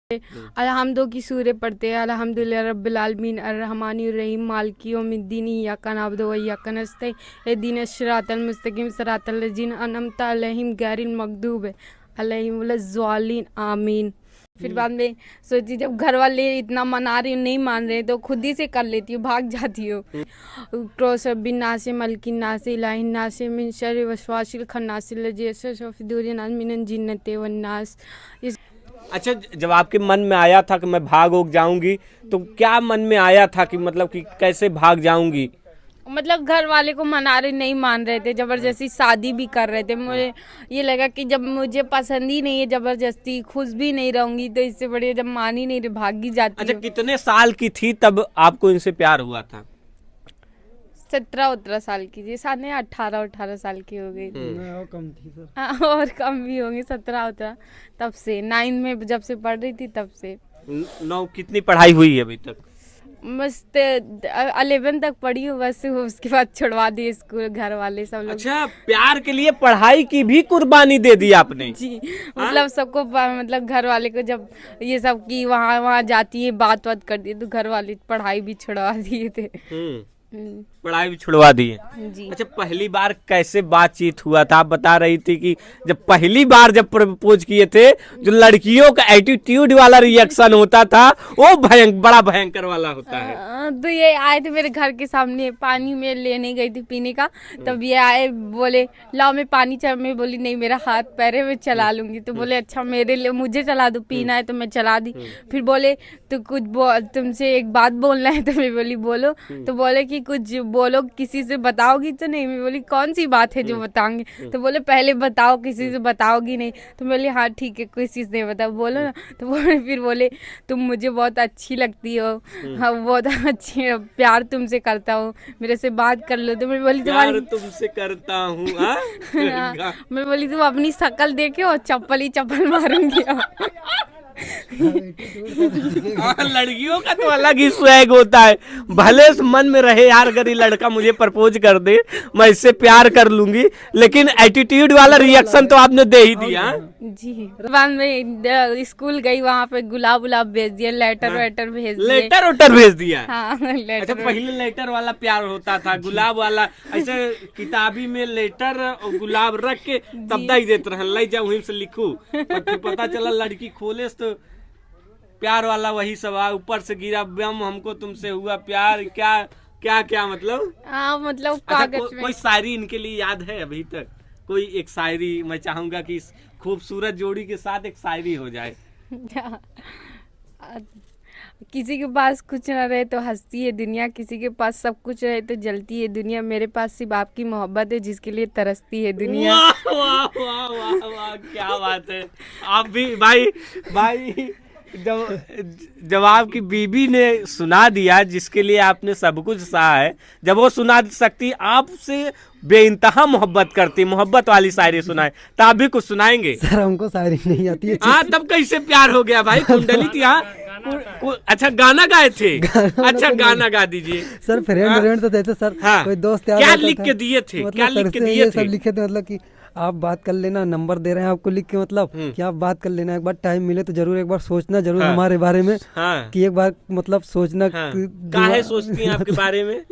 अलहम्दो की सूरह पढ़ते हैं। अल्हम्दुलिल्लाह रब्बिल आलमीन अर्रहमानिर रहीम मालिकी यौमिद्दीन इय्याका नअबुदु व इय्याका नस्तईन इहदिनस सिरातल मुस्तकीम सिरातल लज़ीना अनअमता अलैहिम गैरिल मग़दूबि अलैहिम वलज़्ज़ालिन आमीन। फिर बाद में सोची जब घर वाले इतना मना रहे नहीं मान रहे तो खुद ही से कर लेती हूँ, भाग जाती हूँ। क्रोस बिन नासे मलकिन नासे इलाहिन नासे मिन शर्रि वसवासिल खन्नास लज़ी यसवसु फी सुदूरिन नास मिनल जिन्नति वन नास। अच्छा, जब आपके मन में आया था कि मैं भाग जाऊंगी तो क्या मन में आया था कि मतलब कि कैसे भाग जाऊंगी? मतलब घर वाले को मना रहे नहीं मान रहे थे, जबरदस्ती शादी भी कर रहे थे। मुझे ये लगा कि जब मुझे पसंद ही नहीं है, जबरदस्ती खुश भी नहीं रहूंगी तो इससे बढ़िया जब मान ही नहीं रहे भाग ही जाती अच्छा, हूँ। कितने साल की थी तब आपको इनसे प्यार हुआ था? 17-18 साल की थी, शायद नहीं 18 साल की हो गई थी। और कम थी सर। हाँ, और कम भी होंगी, 17-18। तब से 9 में जब से पढ़ रही थी तब से। 9 कितनी पढ़ाई हुई है अभी तक? बस 11 तक पढ़ी हूँ बस, उसके बाद छुड़वा दिए स्कूल घर वाले सब लोग। अच्छा, प्यार के लिए पढ़ाई की भी कुर्बानी दे दी आपने? जी, मतलब सबको मतलब घर वाले को जब ये सब की वहाँ जाती है बात करती है तो घर वाले पढ़ाई भी छुड़वा दिए थे। पढ़ाई भी छुड़वा दी है। जी। अच्छा, पहली बार कैसे बातचीत हुआ था? आप बता रही थी कि जब पहली बार जब प्रपोज किए थे, जो लड़कियों का एटीट्यूड वाला रिएक्शन होता था वो बड़ा भयंकर वाला होता है। तो ये आए थे मेरे घर के सामने, पानी में लेने गई थी पीने का, तब ये आए बोले लाओ मैं पानी चला। मैं बोली नहीं मेरा हाथ पैर है मैं चला लूंगी। तो बोले अच्छा मेरे लिए मुझे चला दो, पीना है तो मैं चला दी। फिर बोले तो कुछ तुमसे एक बात बोलना है। तो मैं बोली बोलो। तो बोले कि कुछ बोलो, किसी से बताओगी तो नहीं। मैं बोली कौन सी बात है जो बताऊंगी। तो बोले पहले बताओ, किसी से बताओगी नहीं। तो मैं बोली हाँ ठीक है किसी से नहीं बताओ, बोलो ना। तो फिर बोले तुम मुझे बहुत अच्छी लगती हो, हाँ बहुत अच्छी है, प्यार तुमसे करता हूँ, मेरे से बात कर लो। तो मैं बोली तुम्हारी तुमसे करता हूँ। मैं बोली तुम अपनी शक्ल देखे और चप्पल ही चप्पल मारूंगी। लड़कियों का तो अलग ही स्वैग होता है, भले मन में रहे यार अगर ये लड़का मुझे प्रपोज कर दे मैं इससे प्यार कर लूंगी, लेकिन एटीट्यूड वाला रिएक्शन तो आपने दे ही दिया। जी, बाद में स्कूल गई, वहाँ पे गुलाब भेज दिया, लेटर भेज दिया। लेटर भेज दिया? हाँ, अच्छा, पहले लेटर वाला प्यार होता था, गुलाब वाला ऐसे किताबी में लेटर और गुलाब रख के तब दे देते रहे, ले जाओ वहीं से लिखू। फिर पता चला लड़की खोले तो प्यार वाला वही सब ऊपर से गिरा बम, हमको तुमसे हुआ प्यार। क्या क्या क्या मतलब? हाँ मतलब अच्छा, कागज में। कोई शायरी इनके लिए याद है अभी तक? कोई एक शायरी मैं चाहूंगा कि इस खूबसूरत जोड़ी के साथ एक शायरी हो जाए। किसी के पास कुछ न रहे तो हंसती है दुनिया, किसी के पास सब कुछ रहे तो जलती है दुनिया। मेरे पास सिर्फ आपकी मोहब्बत है जिसके लिए तरसती है दुनिया। वाह वाह वाह वाह वाह, क्या बात है। आप भी भाई जब आपकी बीबी ने सुना दिया जिसके लिए आपने सब कुछ सहा है, जब वो सुना सकती आपसे बेइंतहा मोहब्बत करती, मोहब्बत वाली शायरी सुनाए, तो आप भी कुछ सुनाएंगे? सर हमको शायरी नहीं आती है। हाँ, तब कैसे प्यार हो गया भाई? कुंडली थी। हाँ, अच्छा गाना गाए थे? अच्छा गाना गा दीजिए सर। फ्रेंड तो देते सर। हाँ, कोई दोस्त क्या लिख के दिए थे? मतलब क्या लिख के दिए थे? सब लिखे थे, मतलब कि आप बात कर लेना, नंबर दे रहे हैं आपको लिख के, मतलब कि आप बात कर लेना, एक बार टाइम मिले तो जरूर एक बार सोचना जरूर हमारे बारे में। हाँ, कि एक बार मतलब सोचना। काहे सोचती हैं आपके बारे में?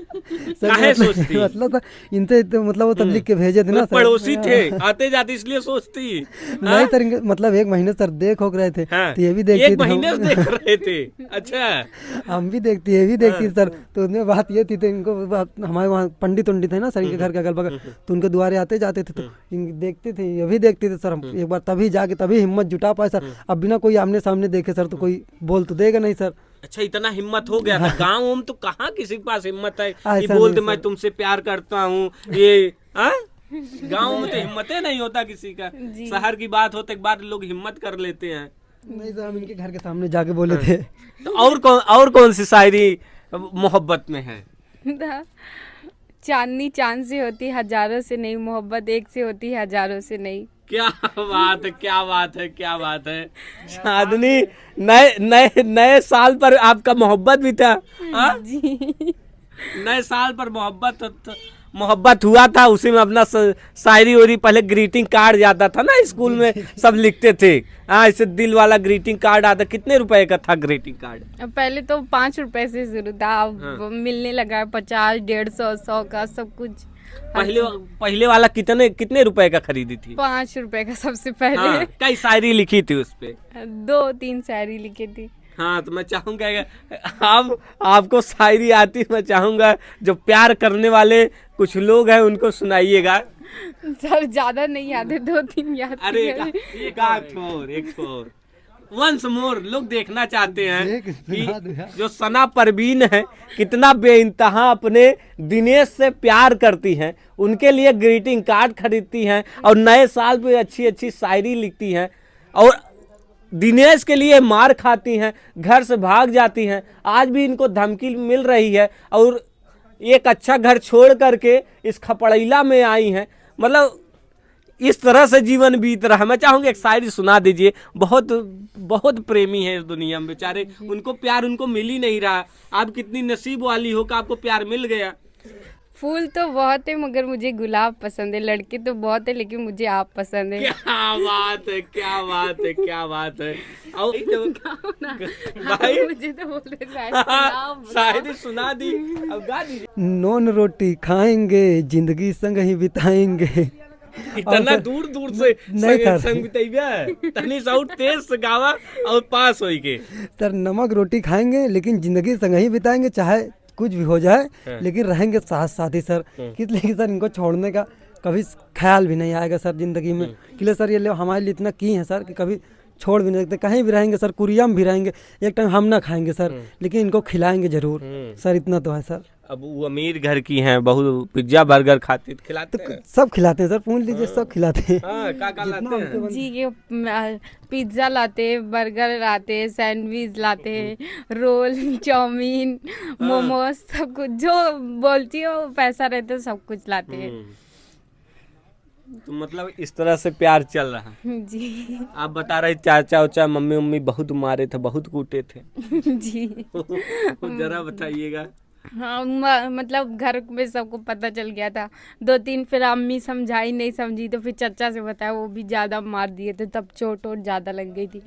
काहे सोचती? मतलब इनसे तो मतलब वो तब लिख के भेजे थे ना सर। पड़ोसी थे, आते जाते इसलिए सोचती। नहीं सर, मतलब एक महीने सर देख हो रहे थे तो ये भी देखती, एक महीने देख रहे थे। अच्छा, हम भी देखती, ये भी देखती सर। तो उसमें बात ये थी तो इनको हमारे वहाँ पंडित थे ना सर, इनके घर के अगल बगल, तो उनके द्वारे आते जाते थे तो देखते थे, ये भी देखते थे सर। हम एक बार तभी जाके तभी हिम्मत जुटा पाए सर। अब बिना कोई आमने सामने देखे सर तो कोई बोल तो देगा नहीं सर। अच्छा, इतना हिम्मत हो गया था? गाँव में तो कहाँ किसी के पास हिम्मत है कि सर, बोल दे मैं तुमसे प्यार करता हूँ ये। गाँव में तो हिम्मत नहीं होता किसी का। शहर की बात होते बाद लोग हिम्मत कर लेते हैं। नहीं सर, हम इनके घर के सामने जाके बोले थे। तो और कौन सी शायरी मोहब्बत में है? चांदनी चांद से होती हजारों से नहीं, मोहब्बत एक से होती हजारों से नहीं। क्या बात है, क्या बात है, क्या बात है। चांदनी, नए साल पर आपका मोहब्बत भी था? जी, नए साल पर मोहब्बत मोहब्बत हुआ था उसी में अपना शायरी उरी, पहले ग्रीटिंग कार्ड जाता था ना स्कूल में, सब लिखते थे। हाँ, ऐसे दिल वाला ग्रीटिंग कार्ड आता। कितने रुपए का था ग्रीटिंग कार्ड? अब पहले तो 5 रुपए से शुरू था, अब मिलने लगा है 50, 150, 100 का सब कुछ। पहले वाला कितने रुपए का खरीदी थी? 5 रुपए का सबसे पहले। हाँ, कई शायरी लिखी थी उस पे? 2-3 शायरी लिखी थी। हाँ, तो मैं चाहूंगा आपको शायरी आती, मैं चाहूंगा जो प्यार करने वाले कुछ लोग हैं उनको सुनाइएगा। सर ज्यादा नहीं याद है, 2-3 याद अरे है। एक और वंस मोर, लोग देखना चाहते हैं कि जो सना परवीन है कितना बेइंतहा अपने दिनेश से प्यार करती हैं, उनके लिए ग्रीटिंग कार्ड खरीदती हैं और नए साल पे अच्छी अच्छी शायरी लिखती हैं, और दिनेश के लिए मार खाती हैं, घर से भाग जाती हैं। आज भी इनको धमकी मिल रही है और एक अच्छा घर छोड़ करके इस खपड़ैला में आई हैं। मतलब इस तरह से जीवन बीत रहा है। मैं चाहूंगा एक शायरी सुना दीजिए। बहुत बहुत प्रेमी है इस दुनिया में बेचारे, उनको प्यार उनको मिल ही नहीं रहा। आप कितनी नसीब वाली हो कि आपको प्यार मिल गया। फूल तो बहुत है मगर मुझे गुलाब पसंद है, लड़के तो बहुत है लेकिन मुझे आप पसंद है। क्या बात है, क्या बात है, क्या बात है। और भाई मुझे तो बोल रहे शायरी सुना दी, अब गा दीजिए। नॉन रोटी खाएंगे, जिंदगी संग ही बिताएंगे। इतना दूर दूर से नहीं सर, संग बिताइबे, तनी साउट तेज से गावा और पास होई के। सर नमक रोटी खाएंगे लेकिन जिंदगी संग ही बिताएंगे, चाहे कुछ भी हो जाए लेकिन रहेंगे साथ साथ ही सर। इसलिए सर इनको छोड़ने का कभी ख्याल भी नहीं आएगा सर जिंदगी में। इसलिए सर ये लोग हमारे लिए इतना की हैं सर कि कभी छोड़ भी नहीं सकते। कहीं भी रहेंगे सर, कुरिया में भी रहेंगे, एक टाइम हम ना खाएंगे सर लेकिन इनको खिलाएंगे जरूर सर, इतना तो है सर। अब वो अमीर घर की हैं, बहुत पिज्जा बर्गर खाते खिलाते हैं? सब खिलाते हैं सर, पूछ लीजिए, सब खिलाते हैं। हाँ, क्या लाते हैं? जी, ये पिज्जा लाते, बर्गर लाते, सैंडविच लाते, रोल, चाउमीन, मोमोज, सब कुछ जो बोलती हो पैसा रहता सब कुछ लाते हैं। तो मतलब इस तरह से प्यार चल रहा है। जी आप बता रहे चाचा उचा मम्मी उम्मी बहुत मारे थे, बहुत कूटे थे। जी जरा बताइएगा। हाँ, मतलब घर में सबको पता चल गया था। 2-3 फिर अम्मी समझाई, नहीं समझी तो फिर चचा से बताया, वो भी ज्यादा मार दिए थे, तब चोट वोट ज्यादा लग गई थी।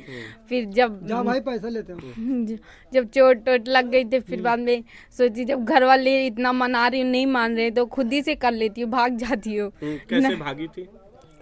फिर जब भाई पैसा लेते हैं, जब चोट वोट लग गई थी फिर बाद में सोची जब घर वाले इतना मना रही नहीं मान रहे तो खुद ही से कर लेती हूँ, भाग जाती हूँ। कैसे भागी थी?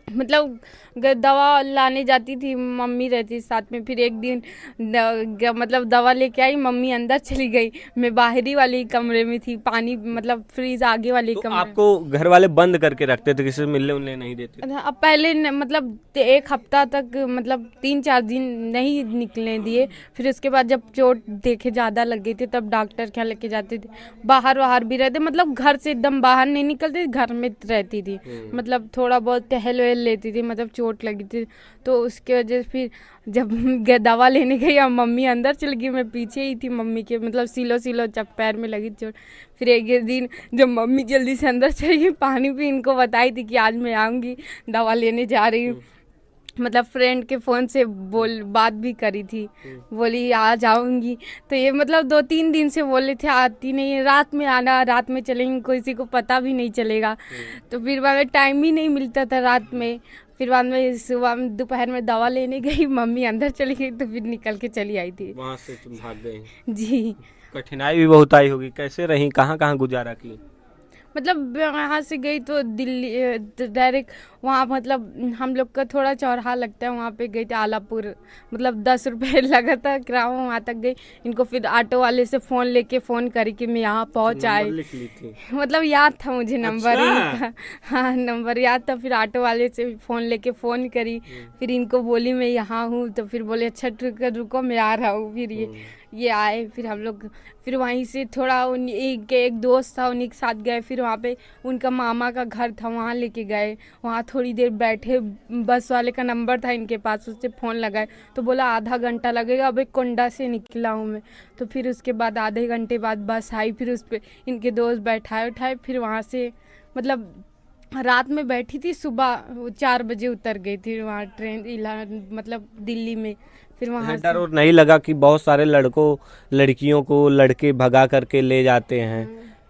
मतलब दवा लाने जाती थी, मम्मी रहती साथ में। फिर एक दिन मतलब दवा लेके आई, मम्मी अंदर चली गई, मैं बाहरी वाले कमरे में थी, पानी मतलब फ्रीज आगे वाले तो कमरे। आपको घर वाले बंद करके रखते थे, किसी से मिलने उलने नहीं देते? अब पहले मतलब 1 हफ्ता तक मतलब 3-4 दिन नहीं निकलने दिए। फिर उसके बाद जब चोट देखे ज़्यादा लग गई थी तब डॉक्टर क्या लेके जाते थे। बाहर भी रहते, मतलब घर से एकदम बाहर नहीं निकलते, घर में रहती थी। मतलब थोड़ा बहुत टहल वहल लेती थी, मतलब चोट लगी थी तो उसके वजह से फिर जब दवा लेने गई अब मम्मी अंदर चल गई, मैं पीछे ही थी मम्मी के, मतलब सिलो जब पैर में लगी चोट। फिर एक दिन जब मम्मी जल्दी से अंदर चली गई, पानी भी इनको बताई थी कि आज मैं आऊँगी, दवा लेने जा रही हूँ। मतलब फ्रेंड के फ़ोन से बात भी करी थी, बोली आ जाऊंगी। तो ये मतलब 2-3 दिन से बोले थे आती नहीं, रात में आना, रात में चलेंगे, किसी को पता भी नहीं चलेगा। तो फिर बाद में टाइम ही नहीं मिलता था रात में। फिर बाद में सुबह में दोपहर में दवा लेने गई, मम्मी अंदर चली गई तो फिर निकल के चली आई थी। वहाँ से तुम भाग गई? जी, कठिनाई भी बहुत आई होगी। कैसे रही, कहाँ कहाँ गुजारा की? मतलब यहाँ से गई तो दिल्ली डायरेक्ट वहाँ, मतलब हम लोग का थोड़ा चौराहा लगता है, वहाँ पे गई थी आलापुर। मतलब 10 रुपये लगा था किराया, वहाँ तक गई। इनको फिर ऑटो वाले से फ़ोन करी कि मैं यहाँ पहुँच आई। लिख ली थी? मतलब याद था मुझे नंबर अच्छा? इनका, हाँ नंबर याद था। फिर ऑटो वाले से फ़ोन करी, फिर इनको बोली मैं यहाँ हूँ, तो फिर बोले अच्छा रुको मैं आ रहा हूँ। फिर ये आए, फिर हम लोग फिर वहीं से थोड़ा एक दोस्त था उन्हीं के साथ गए। फिर वहाँ पे उनका मामा का घर था, वहाँ लेके गए, वहाँ थोड़ी देर बैठे। बस वाले का नंबर था इनके पास, उससे फ़ोन लगाए तो बोला आधा घंटा लगेगा, अब एक कोंडा से निकला हूँ मैं। तो फिर उसके बाद आधे घंटे बाद बस आई, फिर उस पर इनके दोस्त बैठाए फिर वहाँ से मतलब रात में बैठी थी, सुबह 4 बजे उतर गई थी वहाँ ट्रेन मतलब दिल्ली में। फिर वहाँ डर और नहीं लगा कि बहुत सारे लड़कों लड़कियों को लड़के भगा करके ले जाते हैं?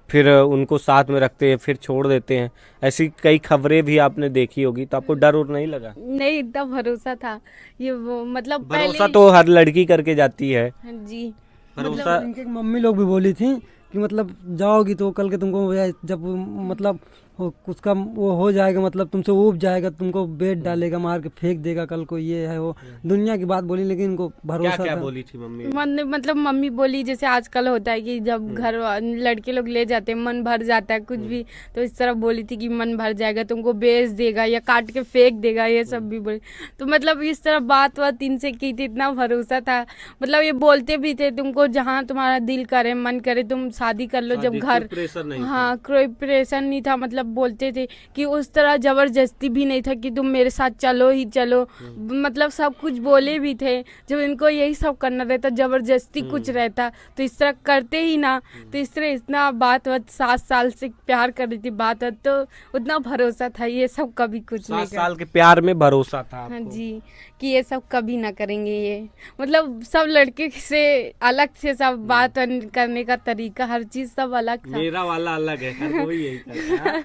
फिर उनको साथ में रखते हैं फिर छोड़ देते हैं, ऐसी कई खबरें भी आपने देखी होगी, तो आपको डर और नहीं लगा? नहीं, इतना भरोसा था ये वो मतलब भरोसा पहले। तो हर लड़की करके जाती है। हाँ जी, भरोसा इनके मम्मी लोग भी बोली थी कि मतलब जाओगी तो कल के तुमको जब मतलब उसका वो हो जाएगा, मतलब तुमसे ऊब जाएगा, तुमको बेड डालेगा, मार के फेंक देगा, कल को ये है वो दुनिया की बात बोली, लेकिन इनको क्या भरोसा क्या था। बोली थी मम्मी? मतलब मम्मी बोली जैसे आजकल होता है कि जब घर लड़के लोग ले जाते हैं मन भर जाता है कुछ भी, तो इस तरह बोली थी कि मन भर जाएगा, तुमको बेच देगा या काट के फेंक देगा, ये सब भी बोली। तो मतलब इस तरह बात इनसे की थी, इतना भरोसा था। मतलब ये बोलते भी थे तुमको जहाँ तुम्हारा दिल करे मन करे तुम शादी कर लो, जब शादी घर कोई प्रेशर नहीं था। हाँ कोई प्रेशर नहीं था। मतलब बोलते थे कि उस तरह जबरदस्ती भी नहीं था कि तुम मेरे साथ चलो ही चलो। मतलब सब कुछ बोले भी थे, जब इनको यही सब करना रहता जबरदस्ती कुछ रहता तो इस तरह करते ही ना। तो इस तरह इतना बात 7 साल से प्यार कर रही थी बात, तो उतना भरोसा था ये सब कभी कुछ नहीं 7 साल के प्यार में भरोसा था हाँ आपको। जी, कि ये सब कभी ना करेंगे ये। मतलब सब लड़के से अलग से सब बात करने का तरीका हर चीज सब अलग था। मेरा वाला अलग है, हर कोई यही करता है।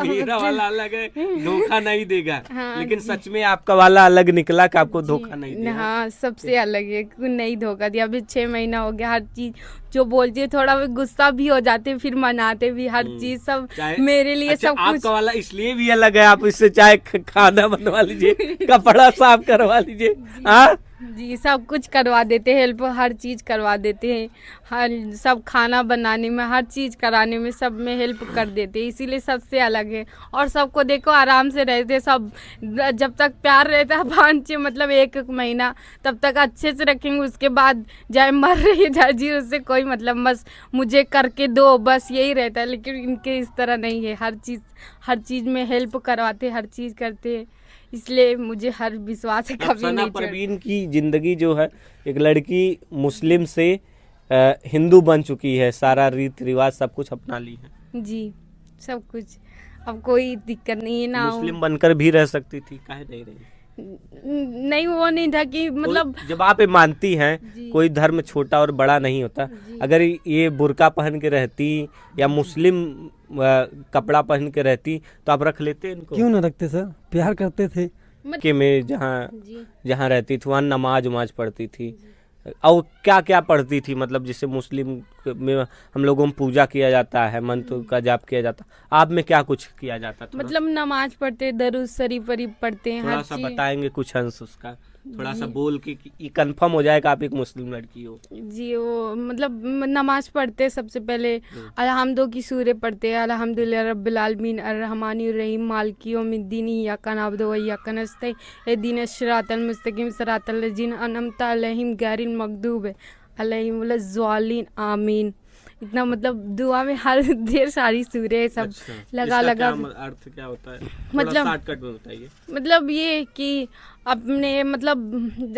मेरा वाला अलग है, धोखा नहीं देगा। लेकिन सच में आपका वाला अलग निकला कि आपको धोखा नहीं दिया। हाँ सबसे अलग है, कोई नहीं धोखा दिया। अभी 6 महीना हो गया, हर चीज जो बोलती है थोड़ा भी गुस्सा भी हो जाते फिर मनाते भी, हर चीज सब मेरे लिए अच्छा, सब कुछ। आपका वाला इसलिए भी अलग है, आप इससे चाहे खाना बनवा लीजिए, कपड़ा साफ करवा लीजिए, हाँ जी सब कुछ करवा देते हैं, हेल्प हर चीज करवा देते हैं, हर सब खाना बनाने में हर चीज कराने में सब में हेल्प कर देते हैं, इसीलिए सबसे अलग है। और सबको देखो आराम से रहते सब, जब तक प्यार रहता है 5-6 मतलब 1 महीना तब तक अच्छे से रखेंगे, उसके बाद चाहे मर रही है चाहे जी उससे कोई मतलब, बस मुझे करके दो बस यही रहता है। लेकिन इनके इस तरह नहीं है, हर चीज में हेल्प करवाते, हर चीज करते हैं, इसलिए मुझे हर विश्वास है कभी अफसाना नहीं छोड़। परवीन की जिंदगी जो है, एक लड़की मुस्लिम से हिंदू बन चुकी है, सारा रीति रिवाज सब कुछ अपना ली है। जी सब कुछ, अब कोई दिक्कत नहीं है ना। मुस्लिम बनकर भी रह सकती थी, काहे नहीं रही? नहीं वो नहीं था कि मतलब जब आप ये मानती हैं जी। कोई धर्म छोटा और बड़ा नहीं होता, जी। अगर ये बुर्का पहन के रहती या मुस्लिम कपड़ा पहन के रहती तो आप रख लेते इनको? क्यों ना रखते सर, प्यार करते थे। के में जहाँ जी जहाँ रहती थी वहाँ नमाज उमाज पढ़ती थी, और क्या क्या पढ़ती थी? मतलब जिससे मुस्लिम में हम लोगों में पूजा किया जाता है, मंत्र का जाप किया जाता, आप में क्या कुछ किया जाता? मतलब नमाज पढ़ते, दरूद शरीफ वरीफ पढ़ते हैं, थोड़ा हर सा चीज। बताएंगे कुछ अंश उसका, थोड़ा सा बोल के कि ये कंफर्म हो जाएगा आप एक मुस्लिम लड़की हो। जी वो मतलब नमाज पढ़ते सबसे पहले अलहम्दो की सूरे पढ़ते हैं, अल्हम्दुलिल्लाह रब्बिल आलमीन अर्रहमानिर रहीम मालिकी यौमिद्दीन इय्याका नअबुदु व इय्याका नस्तईन इहदिनस सिरातल मुस्तकीम सिरातल लज़ीना अनअमता अलैहिम गैरिल मग़दूबि अलैहिम वलज़्ज़ालिन आमीन। इतना मतलब दुआ में हर ढेर सारी सूरे सब अच्छा, लगा इसका लगा। क्या अर्थ क्या होता है? मतलब शॉर्टकट में बताइए। मतलब ये कि अपने मतलब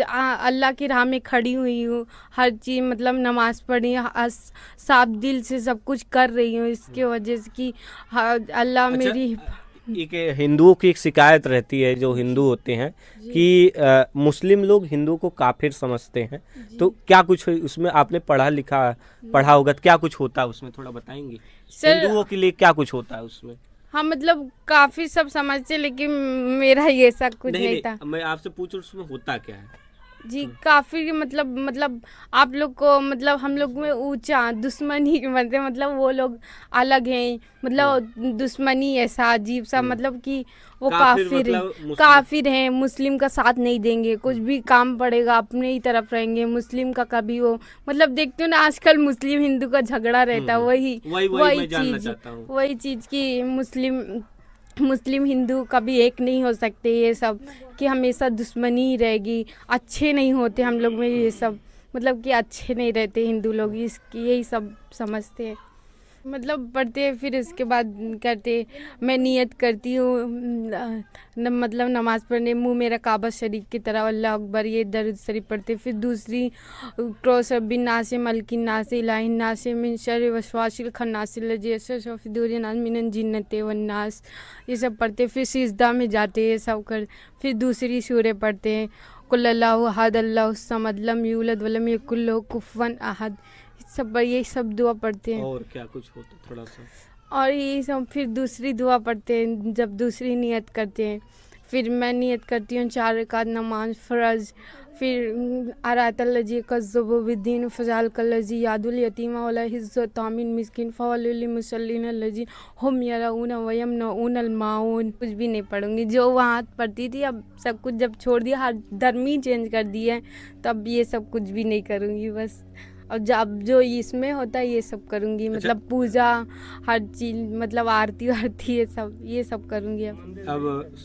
अल्लाह की राह में खड़ी हुई हूँ, हर चीज़ मतलब नमाज पढ़ी, साफ दिल से सब कुछ कर रही हूँ, इसके वजह से कि अल्लाह मेरी। एक हिंदुओं की एक शिकायत रहती है, जो हिंदू होते हैं कि मुस्लिम लोग हिंदू को काफिर समझते हैं, तो क्या कुछ उसमें आपने पढ़ा होगा, क्या कुछ होता है उसमें, थोड़ा बताएंगे? हिंदुओं के लिए क्या कुछ होता है उसमें? हाँ मतलब काफी सब समझते, लेकिन मेरा ये सब कुछ नहीं था। मैं आपसे पूछ रहा हूँ उसमें होता क्या है? जी काफी मतलब आप लोग को मतलब हम लोग में ऊंचा दुश्मनी बनते, मतलब वो लोग अलग हैं, मतलब दुश्मनी ऐसा अजीब सा, मतलब कि वो काफिर हैं, मुस्लिम का साथ नहीं देंगे, कुछ भी काम पड़ेगा अपने ही तरफ रहेंगे, मुस्लिम का कभी वो मतलब देखते हो ना आजकल मुस्लिम हिंदू का झगड़ा रहता है, वही चीज की मुस्लिम हिंदू कभी एक नहीं हो सकते, ये सब कि हमेशा दुश्मनी ही रहेगी, अच्छे नहीं होते हम लोग में ये सब, मतलब कि अच्छे नहीं रहते हिंदू लोग, इसकी यही सब समझते हैं। मतलब पढ़ते हैं, फिर उसके बाद करते, मैं नियत करती हूँ मतलब नमाज़ पढ़ने, मुँह मेरा काबा शरीफ की तरह, अल्लाह अकबर, ये दरूद शरीफ पढ़ते। फिर दूसरी क्रोस बिन नासे मलकिन नासे इलाहिन नासे मिन शर्रि वसवासिल खन्नासिल लजी शफिदुर नास मिनन जिन्नते वन्नास, ये सब पढ़ते। फिर सिजदा में जाते हैं सब कर। फिर दूसरी सूरह पढ़ते हैं, कुल अल्लाहु अहद अल्लाहु समद लम यूलद वलम यकुल लहु कुफुवन अहद, सब यही सब दुआ पढ़ते हैं। और क्या कुछ होता थोड़ा सा? और यही सब फिर दूसरी दुआ पढ़ते हैं, जब दूसरी नियत करते हैं। फिर मैं नियत करती हूँ 4 रकात नमाज फ़र्ज़, फिर आरातल्लजी कज़्ज़बुद्दीन फ़जाल कल्लजी यादुल यतीमा वला हिज़्ज़ तामिन मिस्किन फ़वलिल मुसल्लिन लजी हम यराउन व यमनऊनल माऊन। कुछ भी नहीं पढ़ूंगी, जो वहाँ पढ़ती थी अब सब कुछ जब छोड़ दिया, हर धर्म ही चेंज कर दिया है, तब ये सब कुछ भी नहीं करूँगी बस। और जब जो इसमें होता है ये सब करूँगी, मतलब पूजा हर चीज़, मतलब आरती वारती ये सब करूँगी। अब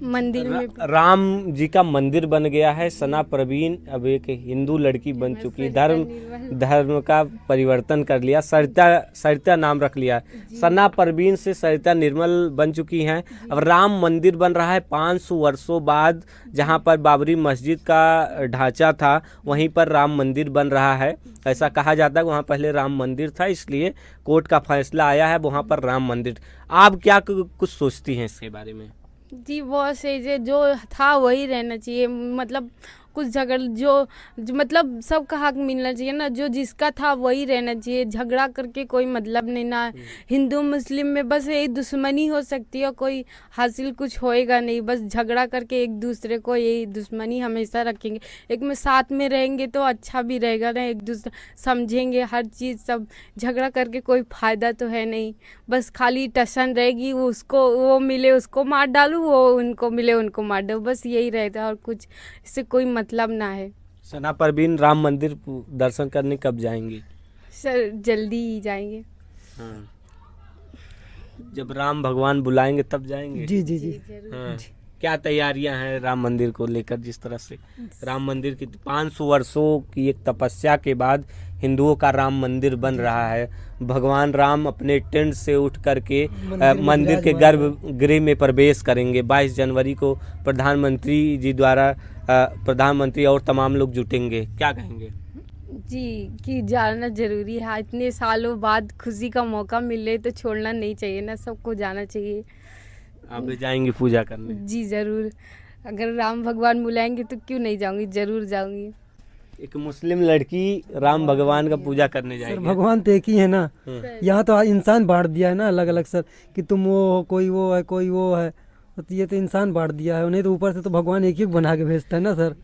मंदिर में राम जी का मंदिर बन गया है। सना परवीन अब एक हिंदू लड़की बन चुकी, धर्म का परिवर्तन कर लिया, सरिता नाम रख लिया। सना परवीन से सरिता निर्मल बन चुकी हैं। अब राम मंदिर बन रहा है 500 वर्षों बाद। जहां पर बाबरी मस्जिद का ढांचा था वहीं पर राम मंदिर बन रहा है। ऐसा कहा जाता है वहाँ पहले राम मंदिर था, इसलिए कोर्ट का फैसला आया है वहाँ पर राम मंदिर। आप क्या कुछ सोचती हैं इसके बारे में? जी बहुत सही है, जो था वही रहना चाहिए। मतलब कुछ झगड़ जो मतलब सबका हक मिलना चाहिए ना, जो जिसका था वही रहना चाहिए। झगड़ा करके कोई मतलब नहीं ना। हिंदू मुस्लिम में बस यही दुश्मनी हो सकती है, कोई हासिल कुछ होएगा नहीं। बस झगड़ा करके एक दूसरे को यही दुश्मनी हमेशा रखेंगे। एक में साथ में रहेंगे तो अच्छा भी रहेगा ना, एक दूसरे समझेंगे हर चीज़। सब झगड़ा करके कोई फ़ायदा तो है नहीं, बस खाली टसन रहेगी। उसको वो मिले उसको मार डालूँ, वो उनको मिले उनको मार दो, बस यही रहता है और कुछ इससे कोई मतलब ना है। सना परवीन राम मंदिर दर्शन करने कब जाएंगे? सर जल्दी ही जाएंगे। हाँ। जब राम भगवान बुलाएंगे तब जाएंगे? जी जी जी। हाँ। क्या तैयारियां हैं राम मंदिर को लेकर? जिस तरह से राम मंदिर की 500 वर्षों की एक तपस्या के बाद हिंदुओं का राम मंदिर बन रहा है। भगवान राम अपने टेंट से उठ करके मंदिर के गर्भगृह में प्रवेश करेंगे। 22 जनवरी को प्रधानमंत्री जी द्वारा प्रधानमंत्री और तमाम लोग जुटेंगे। क्या कहेंगे? जी कि जाना जरूरी है। इतने सालों बाद खुशी का मौका मिले तो छोड़ना नहीं चाहिए ना, सबको जाना चाहिए। आप भी जाएंगी पूजा करने? जी ज़रूर, अगर राम भगवान बुलाएंगे तो क्यों नहीं जाऊंगी, ज़रूर जाऊंगी। एक मुस्लिम लड़की राम भगवान का पूजा करने सर जाएगी। भगवान तो एक ही है ना, यहाँ तो इंसान बांट दिया है ना अलग अलग सर, कि तुम वो हो, कोई वो है, कोई वो है। तो ये तो इंसान बांट दिया है, उन्हें तो ऊपर से तो भगवान एक ही बना के भेजता है ना सर।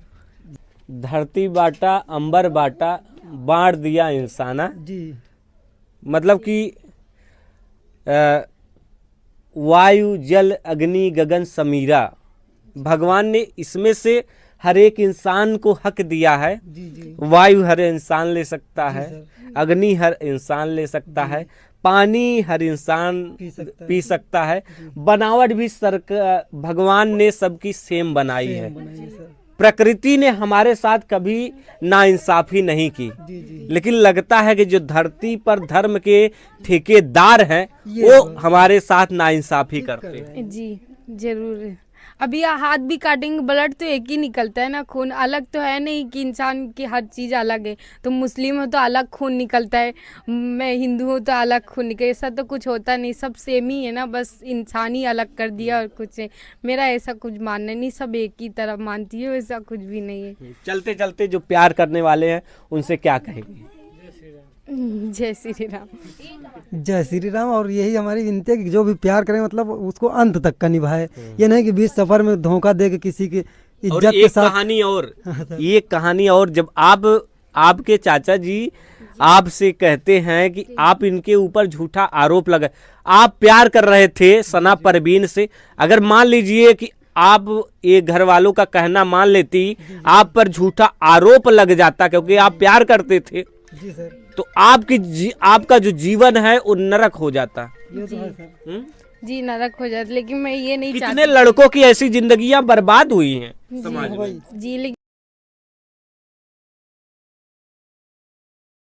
धरती बांटा अंबर बांटा बांट दिया इंसाना जी। मतलब कि वायु जल अग्नि गगन समीरा, भगवान ने इसमें से हर एक इंसान को हक दिया है। जी जी। वायु हर इंसान ले सकता है, अग्नि हर इंसान ले सकता है, पानी हर इंसान पी सकता है। बनावट भी भगवान ने सबकी सेम बनाई है। प्रकृति ने हमारे साथ कभी नाइंसाफी नहीं की। लेकिन लगता है कि जो धरती पर धर्म के ठेकेदार हैं वो हमारे साथ नाइंसाफी करते हैं। जी जरूर। अभी हाथ भी काटेंगे ब्लड तो एक ही निकलता है ना, खून अलग तो है नहीं कि इंसान की हर चीज़ अलग है। तो मुस्लिम हो तो अलग खून निकलता है, मैं हिंदू हूँ तो अलग खून निकले, ऐसा तो कुछ होता नहीं, सब सेम ही है ना, बस इंसान ही अलग कर दिया और कुछ है। मेरा ऐसा कुछ मानना नहीं, सब एक ही तरह मानती है, ऐसा कुछ भी नहीं है। चलते चलते जो प्यार करने वाले हैं उनसे क्या कहेंगे? जय श्री राम। जय श्री राम। और यही हमारी विनती है कि जो भी प्यार करे मतलब उसको अंत तक का निभाए। ये नहीं कि बीच सफर में धोखा दे के किसी की इज्जत के साथ। ये कहानी और जब आपके चाचा जी आपसे कहते हैं कि आप इनके ऊपर झूठा आरोप लगा, आप प्यार कर रहे थे सना परवीन से, अगर मान लीजिए कि आप ये घर वालों का कहना मान लेती, आप पर झूठा आरोप लग जाता क्योंकि आप प्यार करते थे, जी सर, तो आपका जो जीवन है वो नरक हो जाता। ये तो है सर। जी नरक हो जाता, लेकिन मैं ये नहीं चाहती। कितने लड़कों की ऐसी जिंदगियां बर्बाद हुई हैं समाज में। जी लेकिन